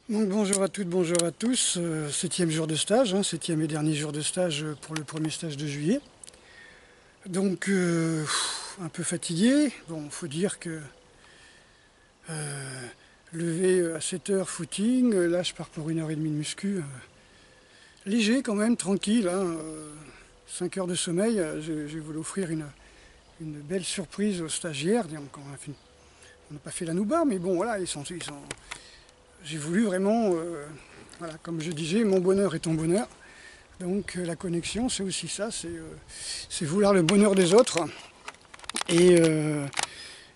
Donc bonjour à toutes, bonjour à tous. Septième jour de stage, septième et dernier jour de stage pour le premier stage de juillet. Donc un peu fatigué. Bon, faut dire que lever à 7 heures footing, là je pars pour 1 h 30 de muscu. Léger quand même, tranquille. 5 heures de sommeil, j'ai voulu offrir une belle surprise aux stagiaires. Donc, on n'a pas fait la nouba, mais bon voilà, j'ai voulu vraiment, voilà, comme je disais, mon bonheur est ton bonheur. Donc la connexion, c'est aussi ça, c'est vouloir le bonheur des autres. Et, euh,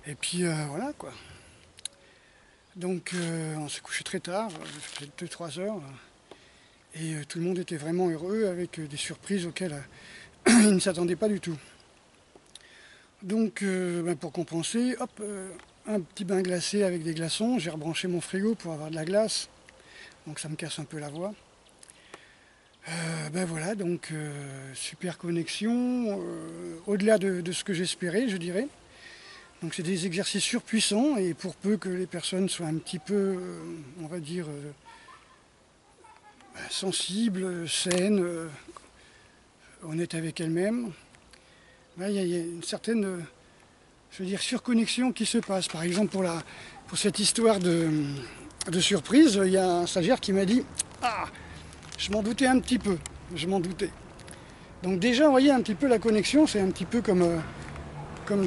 et puis voilà quoi. Donc on s'est couché très tard, peut-être 2-3 heures. Et tout le monde était vraiment heureux avec des surprises auxquelles ils ne s'attendaient pas du tout. Donc pour compenser, hop, un petit bain glacé avec des glaçons. J'ai rebranché mon frigo pour avoir de la glace. Donc ça me casse un peu la voix. Voilà, donc super connexion, au-delà de ce que j'espérais, je dirais. Donc c'est des exercices surpuissants et pour peu que les personnes soient un petit peu, on va dire, sensibles, saines, honnêtes avec elles-mêmes, il y a une certaine, je veux dire, surconnexion qui se passe. Par exemple, pour cette histoire de surprise, il y a un stagiaire qui m'a dit «Ah, je m'en doutais un petit peu, je m'en doutais». Donc déjà, vous voyez un petit peu la connexion, c'est un petit peu comme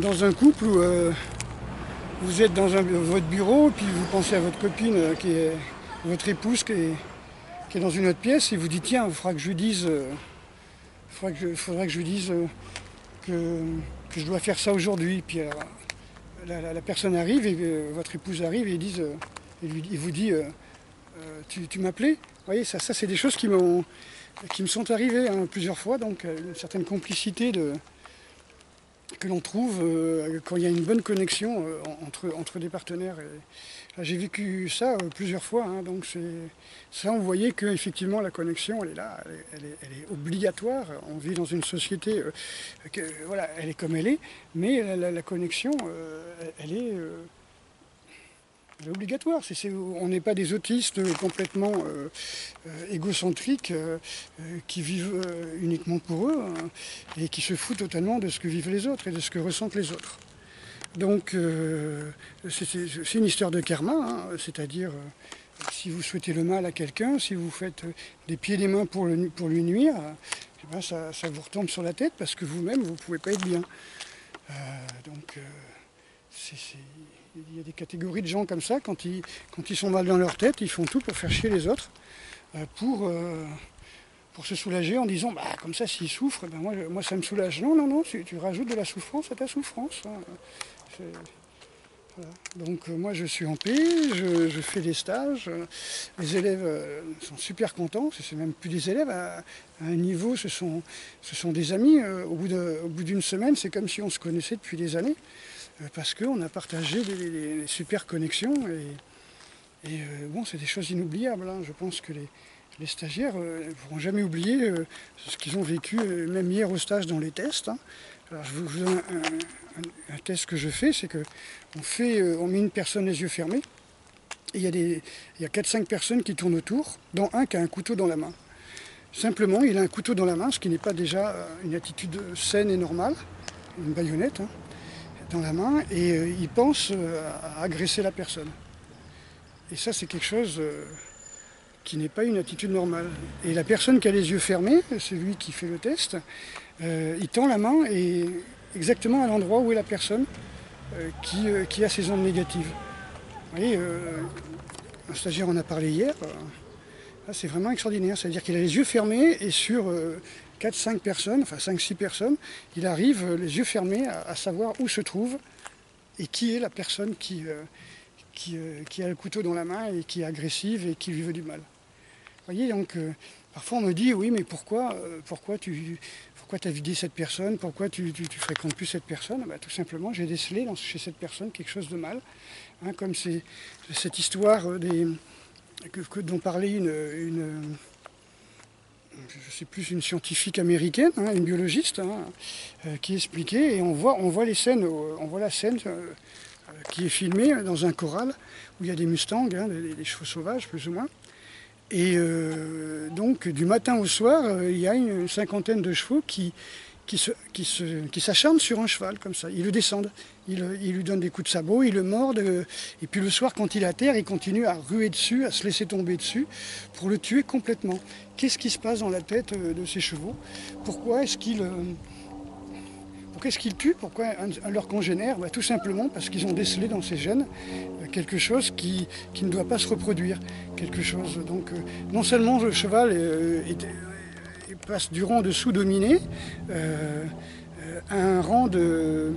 dans un couple où vous êtes dans votre bureau, puis vous pensez à votre copine qui est votre épouse qui est dans une autre pièce, et vous dites tiens, il faudra que je lui dise, faudrait que je lui dise que je dois faire ça aujourd'hui. Puis la personne arrive, et votre épouse arrive, et il vous dit tu m'appelais. Vous voyez, ça c'est des choses qui me sont arrivées plusieurs fois, donc une certaine complicité que l'on trouve quand il y a une bonne connexion entre des partenaires. J'ai vécu ça plusieurs fois, donc ça on voyait qu'effectivement la connexion elle est là, elle est obligatoire. On vit dans une société, voilà, elle est comme elle est, mais la connexion elle est obligatoire. On n'est pas des autistes complètement égocentriques qui vivent uniquement pour eux et qui se foutent totalement de ce que vivent les autres et de ce que ressentent les autres. Donc c'est une histoire de karma, c'est-à-dire si vous souhaitez le mal à quelqu'un, si vous faites des pieds et des mains pour lui nuire, ça vous retombe sur la tête parce que vous-même vous ne pouvez pas être bien. Donc il y a des catégories de gens comme ça, quand ils sont mal dans leur tête, ils font tout pour faire chier les autres, pour se soulager en disant comme ça s'ils souffrent, moi ça me soulage. Non, non, non, tu rajoutes de la souffrance à ta souffrance. Voilà. Donc moi je suis en paix, je fais des stages, les élèves sont super contents, c'est même plus des élèves, à un niveau ce sont des amis, au bout d'une semaine c'est comme si on se connaissait depuis des années, parce qu'on a partagé des super connexions et bon c'est des choses inoubliables, je pense que les stagiaires ne pourront jamais oublier ce qu'ils ont vécu, même hier au stage dans les tests. Alors je vous donne un test que je fais, c'est on met une personne les yeux fermés, et il y a 4-5 personnes qui tournent autour, dont un qui a un couteau dans la main. Simplement, il a un couteau dans la main, ce qui n'est pas déjà une attitude saine et normale, une baïonnette dans la main, et il pense à agresser la personne. Et ça, c'est quelque chose qui n'est pas une attitude normale. Et la personne qui a les yeux fermés, c'est lui qui fait le test, il tend la main et exactement à l'endroit où est la personne qui a ces ondes négatives. Vous voyez, un stagiaire en a parlé hier, c'est vraiment extraordinaire. C'est-à-dire qu'il a les yeux fermés et sur 4-5 personnes, enfin 5-6 personnes, il arrive les yeux fermés à savoir où se trouve et qui est la personne qui a le couteau dans la main et qui est agressive et qui lui veut du mal. Vous voyez, donc parfois on me dit oui mais pourquoi tu as vidé cette personne, pourquoi tu fréquentes plus cette personne. Tout simplement j'ai décelé chez cette personne quelque chose de mal, comme c'est cette histoire dont parlait je sais plus, une scientifique américaine, une biologiste, qui expliquait, et on voit les scènes, on voit la scène qui est filmé dans un corral où il y a des mustangs, hein, des chevaux sauvages plus ou moins. Et donc du matin au soir, il y a une cinquantaine de chevaux qui s'acharnent sur un cheval comme ça. Ils le descendent, ils lui donnent des coups de sabot, ils le mordent. Et puis le soir, quand il est à terre, ils continuent à ruer dessus, à se laisser tomber dessus pour le tuer complètement. Qu'est-ce qui se passe dans la tête de ces chevaux? Pourquoi est-ce qu'ils tuent? Pourquoi leur congénère? Tout simplement parce qu'ils ont décelé dans ces gènes quelque chose qui ne doit pas se reproduire. Quelque chose. Donc, non seulement le cheval passe du rang de sous-dominé à un rang de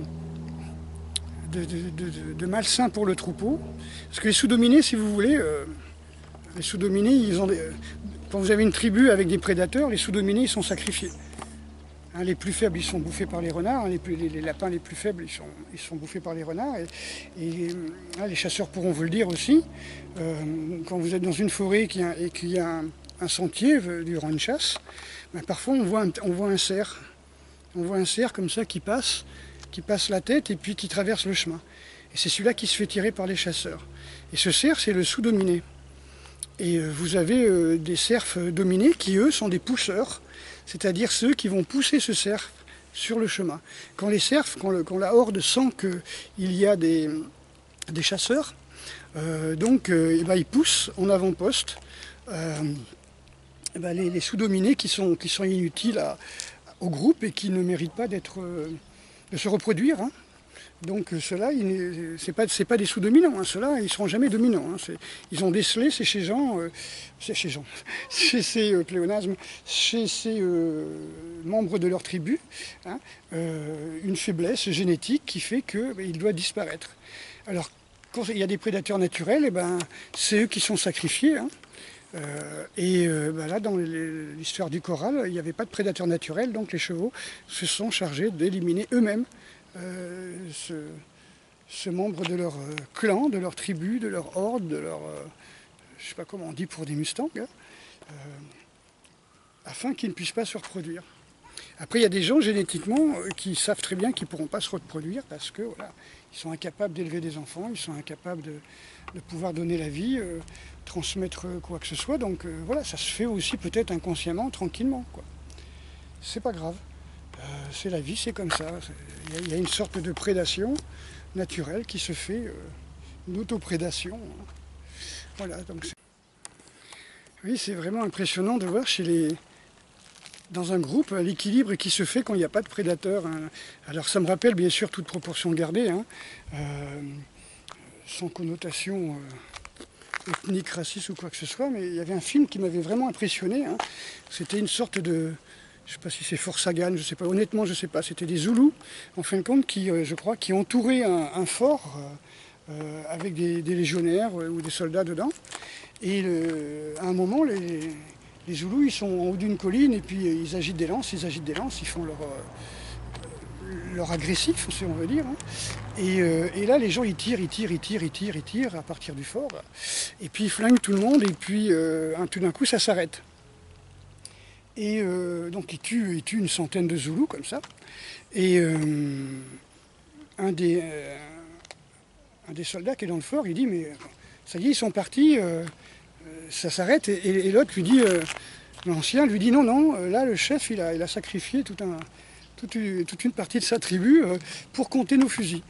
malsain pour le troupeau. Parce que les sous-dominés, si vous voulez, les sous-dominés, quand vous avez une tribu avec des prédateurs, les sous-dominés, ils sont sacrifiés. Hein, les plus faibles, ils sont bouffés par les renards. Hein, les lapins les plus faibles, ils sont bouffés par les renards. Et les chasseurs pourront vous le dire aussi. Quand vous êtes dans une forêt et qu'il y a un sentier durant une chasse, parfois on voit un cerf. On voit un cerf comme ça qui passe la tête et puis qui traverse le chemin. Et c'est celui-là qui se fait tirer par les chasseurs. Et ce cerf, c'est le sous-dominé. Et vous avez des cerfs dominés qui, eux, sont des pousseurs, c'est-à-dire ceux qui vont pousser ce cerf sur le chemin. Quand les cerfs, quand la horde sent qu'il y a des chasseurs, ils poussent en avant-poste les sous-dominés qui sont inutiles au groupe et qui ne méritent pas de se reproduire. Hein. Donc ceux-là, c'est pas des sous-dominants, hein. Ceux-là, ils ne seront jamais dominants. Hein. Ils ont décelé, chez ces pléonasmes, chez ces membres de leur tribu, hein, une faiblesse génétique qui fait qu'il doit disparaître. Alors, quand il y a des prédateurs naturels, c'est eux qui sont sacrifiés. Hein. Là, dans l'histoire du corral, il n'y avait pas de prédateurs naturels, donc les chevaux se sont chargés d'éliminer eux-mêmes ce membre de leur clan, de leur tribu, de leur horde, de leur... je ne sais pas comment on dit pour des mustangs, hein, afin qu'ils ne puissent pas se reproduire. Après, il y a des gens génétiquement qui savent très bien qu'ils ne pourront pas se reproduire parce que voilà, ils sont incapables d'élever des enfants, ils sont incapables de pouvoir donner la vie, transmettre quoi que ce soit. Donc voilà, ça se fait aussi peut-être inconsciemment, tranquillement, quoi. C'est pas grave. C'est la vie, c'est comme ça. Il y a une sorte de prédation naturelle qui se fait, une autoprédation. Voilà, donc oui, c'est vraiment impressionnant de voir dans un groupe l'équilibre qui se fait quand il n'y a pas de prédateurs. Hein. Alors ça me rappelle bien sûr toute proportion gardée, hein, sans connotation ethnique, raciste ou quoi que ce soit, mais il y avait un film qui m'avait vraiment impressionné. Hein. C'était une sorte de... Je ne sais pas si c'est Fort Sagan, je sais pas, honnêtement je ne sais pas, c'était des Zoulous, en fin de compte, qui entouraient un fort avec des légionnaires ou des soldats dedans. Et à un moment, les Zoulous, ils sont en haut d'une colline et puis ils agitent des lances, ils font leur agressif, si on veut dire. Hein. Et là, les gens, ils tirent à partir du fort. Et puis ils flinguent tout le monde et puis tout d'un coup, ça s'arrête. Et donc ils tuent une centaine de Zoulous comme ça. Et un des soldats qui est dans le fort, il dit mais ça y est, ils sont partis, ça s'arrête. Et l'autre lui dit, l'ancien lui dit non, là le chef il a sacrifié toute une partie de sa tribu pour compter nos fusils.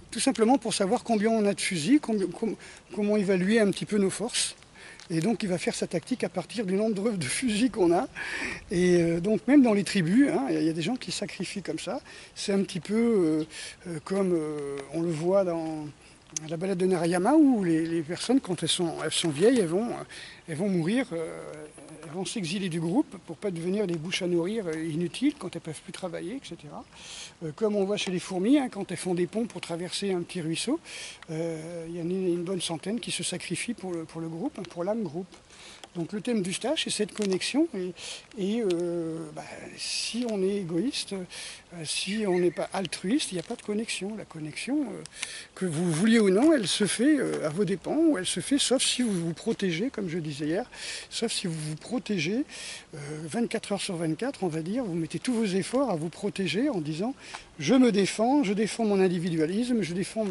Tout simplement pour savoir combien on a de fusils, comment évaluer un petit peu nos forces. Et donc il va faire sa tactique à partir du nombre de fusils qu'on a. Et donc même dans les tribus, hein, il y a des gens qui sacrifient comme ça. C'est un petit peu comme on le voit dans la balade de Narayama, où les personnes, quand elles sont vieilles, elles vont mourir, elles vont s'exiler du groupe pour ne pas devenir des bouches à nourrir inutiles quand elles ne peuvent plus travailler, etc. Comme on voit chez les fourmis, hein, quand elles font des ponts pour traverser un petit ruisseau, il y en a une bonne centaine qui se sacrifient pour le groupe, hein, pour l'âme groupe. Donc le thème du stage, c'est cette connexion. Et si on est égoïste, si on n'est pas altruiste, il n'y a pas de connexion. La connexion, que vous vouliez ou non, elle se fait à vos dépens, ou elle se fait sauf si vous vous protégez, comme je disais hier, sauf si vous vous protégez 24 heures sur 24, on va dire, vous mettez tous vos efforts à vous protéger en disant « je me défends, je défends mon individualisme, je défends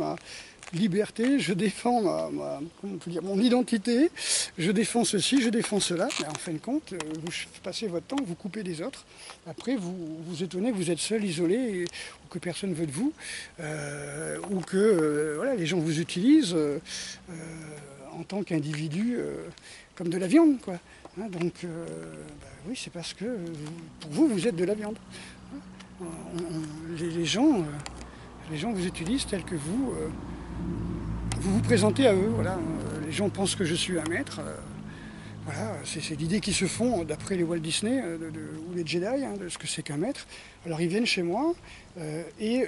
liberté, je défends comment on peut dire, mon identité, je défends ceci, je défends cela. Mais en fin de compte, vous passez votre temps, vous coupez des autres. Après, vous vous étonnez que vous êtes seul, isolé, ou que personne ne veut de vous, ou que voilà, les gens vous utilisent en tant qu'individu comme de la viande, quoi. Hein, donc, oui, c'est parce que pour vous, vous êtes de la viande. Les gens vous utilisent tel que vous vous présentez à eux. Voilà. Les gens pensent que je suis un maître. Voilà, c'est l'idée qu'ils se font d'après les Walt Disney ou les Jedi de ce que c'est qu'un maître. Alors ils viennent chez moi et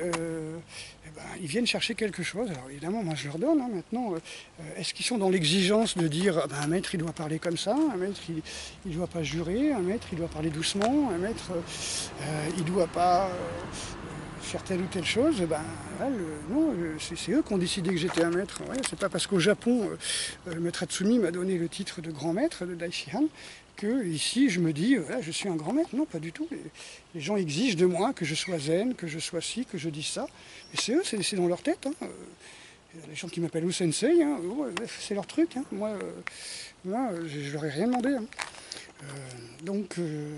ils viennent chercher quelque chose. Alors évidemment, moi je leur donne maintenant. Est-ce qu'ils sont dans l'exigence de dire un maître il doit parler comme ça, un maître il ne doit pas jurer, un maître il doit parler doucement, un maître il ne doit pas faire telle ou telle chose, non, c'est eux qui ont décidé que j'étais un maître. Ouais, c'est pas parce qu'au Japon, le maître Hatsumi m'a donné le titre de grand maître de Daishihan que ici je me dis, voilà, je suis un grand maître. Non, pas du tout. Les gens exigent de moi que je sois zen, que je sois ci, que je dise ça. Mais c'est eux, c'est dans leur tête. Les gens qui m'appellent Sensei, c'est leur truc. Moi, je leur ai rien demandé. Donc,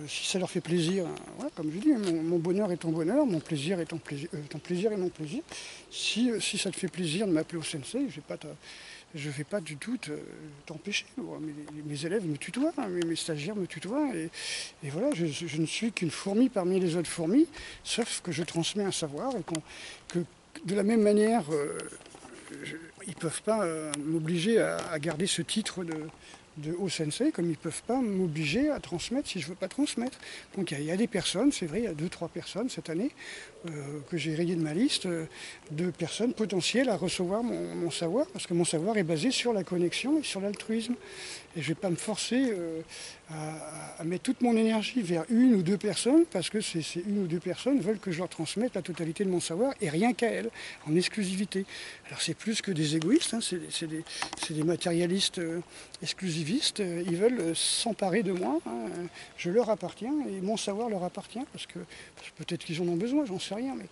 si ça leur fait plaisir, voilà, comme je dis, mon bonheur est ton bonheur, mon plaisir est ton plaisir est mon plaisir. Si ça te fait plaisir de m'appeler au sensei, je ne vais pas du tout t'empêcher. Mes élèves me tutoient, mes stagiaires me tutoient, et voilà, je ne suis qu'une fourmi parmi les autres fourmis, sauf que je transmets un savoir, et que de la même manière, ils ne peuvent pas m'obliger à garder ce titre de haut sensei, comme ils ne peuvent pas m'obliger à transmettre si je ne veux pas transmettre. Donc il y a des personnes, c'est vrai, il y a 2-3 personnes cette année que j'ai rayé de ma liste, de personnes potentielles à recevoir mon savoir, parce que mon savoir est basé sur la connexion et sur l'altruisme. Et je ne vais pas me forcer à mettre toute mon énergie vers 1 ou 2 personnes, parce que ces 1 ou 2 personnes veulent que je leur transmette la totalité de mon savoir, et rien qu'à elles, en exclusivité. Alors c'est plus que des égoïstes, c'est des matérialistes exclusivistes, ils veulent s'emparer de moi, je leur appartiens, et mon savoir leur appartient, parce que peut-être qu'ils en ont besoin, j'en sais rien, mais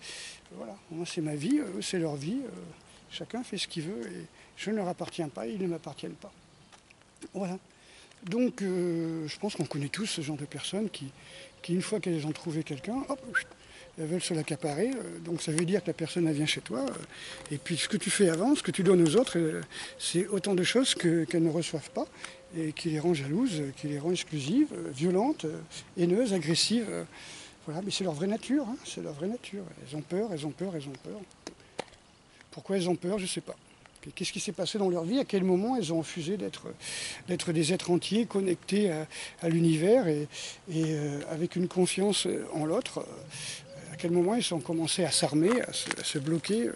voilà, moi c'est ma vie, eux c'est leur vie, chacun fait ce qu'il veut, et je ne leur appartiens pas, ils ne m'appartiennent pas. Voilà. Donc, je pense qu'on connaît tous ce genre de personnes qui une fois qu'elles ont trouvé quelqu'un, hop, elles veulent se l'accaparer. Donc, ça veut dire que la personne, elle vient chez toi. Et puis, ce que tu fais avant, ce que tu donnes aux autres, c'est autant de choses qu'elles ne reçoivent pas et qui les rend jalouses, qui les rend exclusives, violentes, haineuses, agressives. Voilà, mais c'est leur vraie nature. C'est leur vraie nature. Elles ont peur, elles ont peur, elles ont peur. Pourquoi elles ont peur, je ne sais pas. Qu'est-ce qui s'est passé dans leur vie? À quel moment elles ont refusé d'être des êtres entiers, connectés à l'univers et avec une confiance en l'autre? À quel moment elles ont commencé à s'armer, à se bloquer?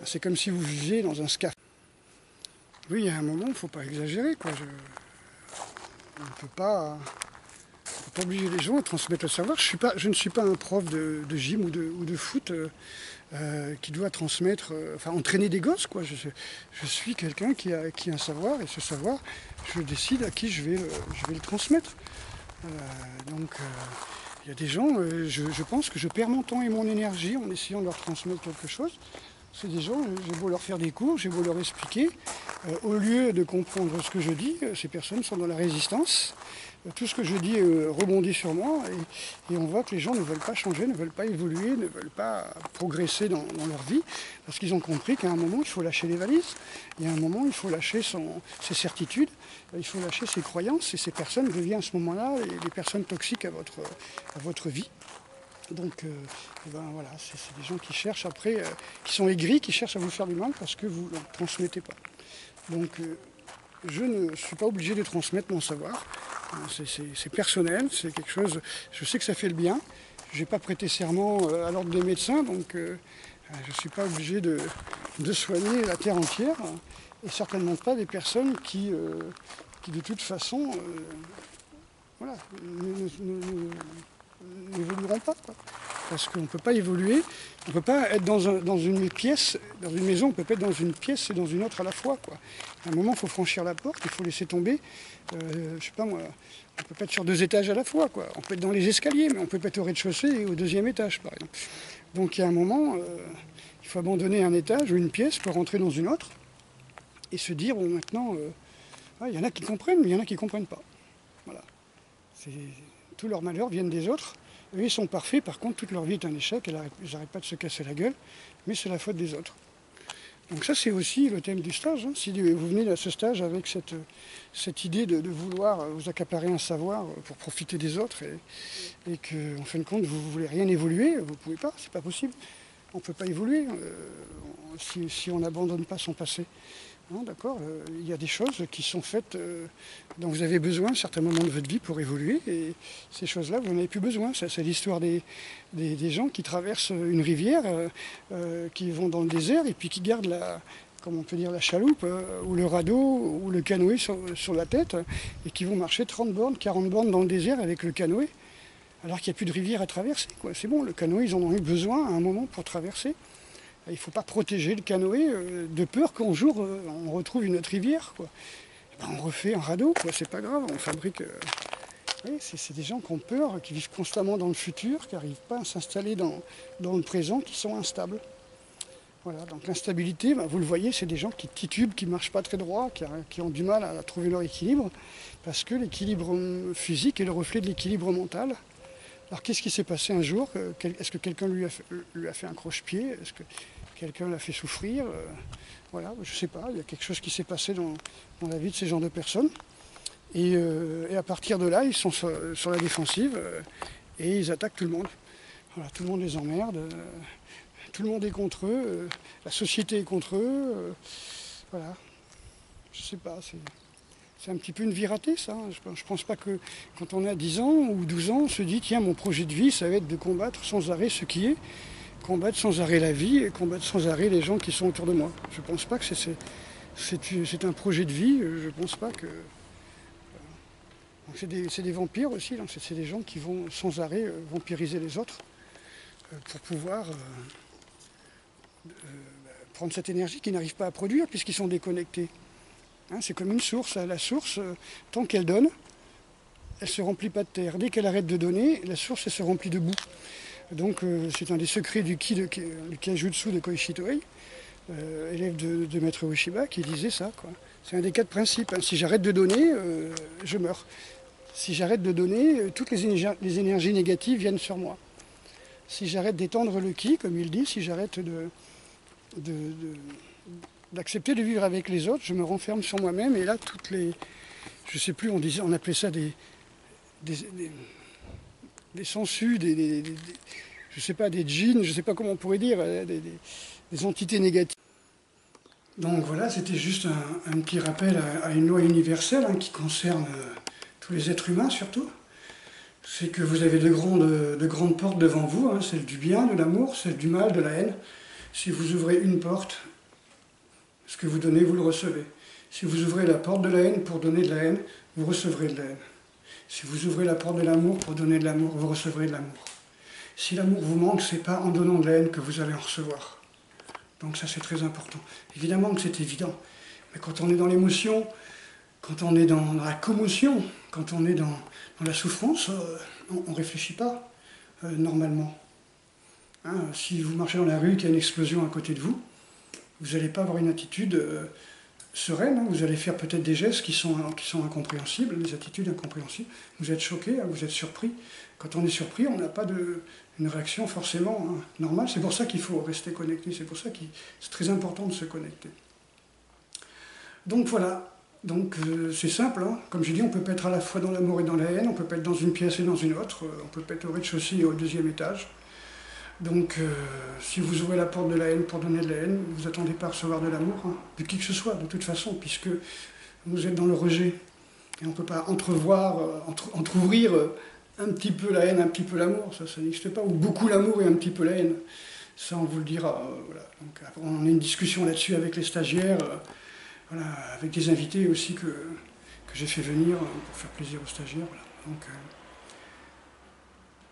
C'est comme si vous viviez dans un scaphandre. Oui, il y a un moment, il ne faut pas exagérer, quoi. On ne peut pas obliger les gens à transmettre le savoir. Je ne suis pas un prof de gym ou de foot qui doit transmettre, entraîner des gosses, quoi. Je suis quelqu'un qui a un savoir, et ce savoir, je décide à qui je vais le transmettre. Donc, il y a des gens, je pense que je perds mon temps et mon énergie en essayant de leur transmettre quelque chose. C'est des gens, j'ai beau leur faire des cours, j'ai beau leur expliquer, au lieu de comprendre ce que je dis, ces personnes sont dans la résistance. Tout ce que je dis rebondit sur moi, et on voit que les gens ne veulent pas changer, ne veulent pas évoluer, ne veulent pas progresser dans leur vie, parce qu'ils ont compris qu'à un moment, il faut lâcher les valises, et à un moment, il faut lâcher ses certitudes, il faut lâcher ses croyances, et ces personnes deviennent à ce moment-là les personnes toxiques à votre vie. Donc voilà, c'est des gens qui cherchent après, qui sont aigris, qui cherchent à vous faire du mal parce que vous ne leur transmettez pas. Donc je ne suis pas obligé de transmettre mon savoir. C'est personnel, c'est quelque chose, je sais que ça fait le bien. Je n'ai pas prêté serment à l'ordre des médecins, donc je ne suis pas obligé de soigner la terre entière, et certainement pas des personnes qui de toute façon, voilà, n'évolueront pas, quoi. Parce qu'on ne peut pas évoluer, on ne peut pas être dans une pièce, dans une maison, on ne peut pas être dans une pièce et dans une autre à la fois, quoi. À un moment, il faut franchir la porte, il faut laisser tomber, je sais pas moi, on ne peut pas être sur 2 étages à la fois, quoi. On peut être dans les escaliers, mais on peut pas être au rez-de-chaussée et au 2e étage, par exemple. Donc il y a un moment, il Il faut abandonner un étage ou une pièce pour rentrer dans une autre et se dire, bon, maintenant, il y en a qui comprennent, mais il y en a qui ne comprennent pas. Voilà. Tous leurs malheurs viennent des autres. Eux, ils sont parfaits, par contre, toute leur vie est un échec, ils n'arrêtent pas de se casser la gueule, mais c'est la faute des autres. Donc ça, c'est aussi le thème du stage. Hein. Si vous venez à ce stage avec cette idée de vouloir vous accaparer un savoir pour profiter des autres et qu'en fin de compte, vous ne voulez rien évoluer, vous ne pouvez pas, c'est pas possible. On ne peut pas évoluer si on n'abandonne pas son passé. Hein, d'accord, il y a des choses qui sont faites dont vous avez besoin à certains moments de votre vie pour évoluer, et ces choses-là, vous n'en avez plus besoin. C'est l'histoire des gens qui traversent une rivière, qui vont dans le désert et puis qui gardent comment on peut dire, la chaloupe ou le radeau ou le canoë sur la tête et qui vont marcher 30 bornes, 40 bornes dans le désert avec le canoë alors qu'il n'y a plus de rivière à traverser. C'est bon, le canoë, ils en ont eu besoin à un moment pour traverser. Il ne faut pas protéger le canoë de peur qu'un jour on retrouve une autre rivière. On refait un radeau, c'est pas grave, on fabrique... Oui, c'est des gens qui ont peur, qui vivent constamment dans le futur, qui n'arrivent pas à s'installer dans le présent, qui sont instables. Voilà, donc l'instabilité, vous le voyez, c'est des gens qui titubent, qui ne marchent pas très droit, qui ont du mal à trouver leur équilibre, parce que l'équilibre physique est le reflet de l'équilibre mental. Alors qu'est-ce qui s'est passé un jour? Est-ce que quelqu'un lui a fait un croche-pied? Est-ce que quelqu'un l'a fait souffrir? Voilà, je ne sais pas, il y a quelque chose qui s'est passé dans la vie de ces genres de personnes. Et à partir de là, ils sont sur la défensive et ils attaquent tout le monde. Voilà, tout le monde les emmerde, tout le monde est contre eux, la société est contre eux. Voilà, je ne sais pas, c'est un petit peu une vie ratée, ça. Je ne pense pas que quand on a 10 ans ou 12 ans, on se dit, tiens, mon projet de vie, ça va être de combattre sans arrêt ce qui est, combattre sans arrêt la vie et combattre sans arrêt les gens qui sont autour de moi. Je ne pense pas que c'est un projet de vie, je ne pense pas que... C'est des vampires aussi, c'est des gens qui vont sans arrêt vampiriser les autres pour pouvoir prendre cette énergie qu'ils n'arrivent pas à produire puisqu'ils sont déconnectés. Hein, c'est comme une source. La source, tant qu'elle donne, elle ne se remplit pas de terre. Dès qu'elle arrête de donner, la source elle se remplit de boue. Donc c'est un des secrets du Kaijutsu de Koichi Toei, élève de Maître Ueshiba, qui disait ça. C'est un des 4 principes. Hein. Si j'arrête de donner, je meurs. Si j'arrête de donner, toutes les énergies négatives viennent sur moi. Si j'arrête d'étendre le ki, comme il dit, si j'arrête d'accepter de vivre avec les autres, je me renferme sur moi-même, et là, je sais plus, on appelait ça des sangsues, je sais pas, des djinns, je sais pas comment on pourrait dire, des entités négatives. Donc voilà, c'était juste un petit rappel à une loi universelle qui concerne tous les êtres humains surtout. C'est que vous avez de grandes portes devant vous, celle du bien, de l'amour, celle du mal, de la haine. Si vous ouvrez une porte, ce que vous donnez, vous le recevez. Si vous ouvrez la porte de la haine pour donner de la haine, vous recevrez de la haine. Si vous ouvrez la porte de l'amour pour donner de l'amour, vous recevrez de l'amour. Si l'amour vous manque, ce n'est pas en donnant de la haine que vous allez en recevoir. Donc ça, c'est très important. Évidemment que c'est évident. Mais quand on est dans l'émotion, quand on est dans la commotion, quand on est dans la souffrance, on ne réfléchit pas normalement. Si vous marchez dans la rue et qu'il y a une explosion à côté de vous, vous n'allez pas avoir une attitude sereine, vous allez faire peut-être des gestes qui sont incompréhensibles, des attitudes incompréhensibles. Vous êtes choqué, vous êtes surpris. Quand on est surpris, on n'a pas une réaction forcément normale. C'est pour ça qu'il faut rester connecté, c'est pour ça que c'est très important de se connecter. Donc voilà, c'est simple, comme je dis, on ne peut pas être à la fois dans l'amour et dans la haine, on ne peut pas être dans une pièce et dans une autre, on ne peut pas être au rez-de-chaussée et au 2e étage. Donc, si vous ouvrez la porte de la haine pour donner de la haine, vous n'attendez pas à recevoir de l'amour, de qui que ce soit, de toute façon, puisque vous êtes dans le rejet. Et on ne peut pas entrouvrir un petit peu la haine, un petit peu l'amour, ça n'existe pas, ou beaucoup l'amour et un petit peu la haine. Ça, on vous le dira. Voilà. Donc, on a une discussion là-dessus avec les stagiaires, voilà, avec des invités aussi que j'ai fait venir pour faire plaisir aux stagiaires. Voilà. Donc,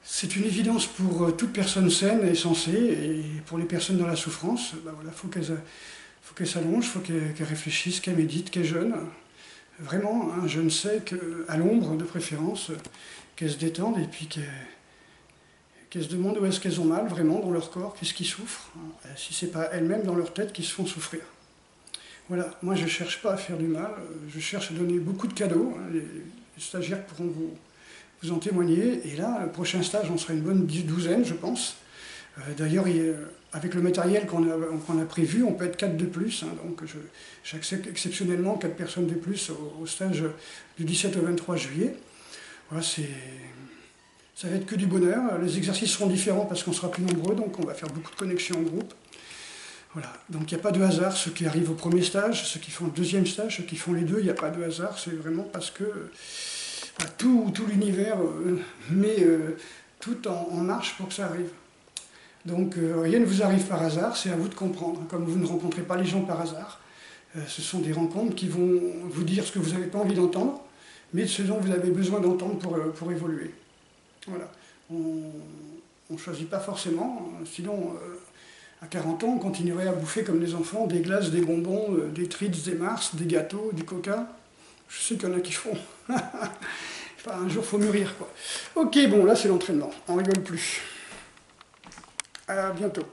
c'est une évidence pour toute personne saine et sensée, et pour les personnes dans la souffrance, voilà, faut qu'elles s'allongent, il faut qu'elles réfléchissent, qu'elles méditent, qu'elles jeûnent. Vraiment, jeûne sec, à l'ombre de préférence, qu'elles se détendent et puis qu'elles se demandent où est-ce qu'elles ont mal vraiment dans leur corps, qu'est-ce qui souffre, hein, si ce n'est pas elles-mêmes dans leur tête qui se font souffrir. Voilà, moi je ne cherche pas à faire du mal, je cherche à donner beaucoup de cadeaux, hein, les stagiaires pourront vous en témoigner, et là, le prochain stage, on sera une bonne douzaine, je pense. D'ailleurs, avec le matériel qu'on a prévu, on peut être 4 de plus, hein, donc j'accepte exceptionnellement 4 personnes de plus au stage du 17 au 23 juillet. Voilà, ça va être que du bonheur. Les exercices seront différents parce qu'on sera plus nombreux, donc on va faire beaucoup de connexions en groupe. Voilà, donc il n'y a pas de hasard, ceux qui arrivent au premier stage, ceux qui font le deuxième stage, ceux qui font les deux, il n'y a pas de hasard, c'est vraiment parce que voilà, tout l'univers met tout en marche pour que ça arrive. Donc rien ne vous arrive par hasard, c'est à vous de comprendre. Comme vous ne rencontrez pas les gens par hasard, ce sont des rencontres qui vont vous dire ce que vous n'avez pas envie d'entendre, mais ce dont vous avez besoin d'entendre pour évoluer. Voilà. On ne choisit pas forcément, sinon à 40 ans on continuerait à bouffer comme des enfants des glaces, des bonbons, des treats, des Mars, des gâteaux, du coca. Je sais qu'il y en a qui font. Enfin, un jour il faut mûrir, quoi. Ok, bon là c'est l'entraînement, on rigole plus. À bientôt.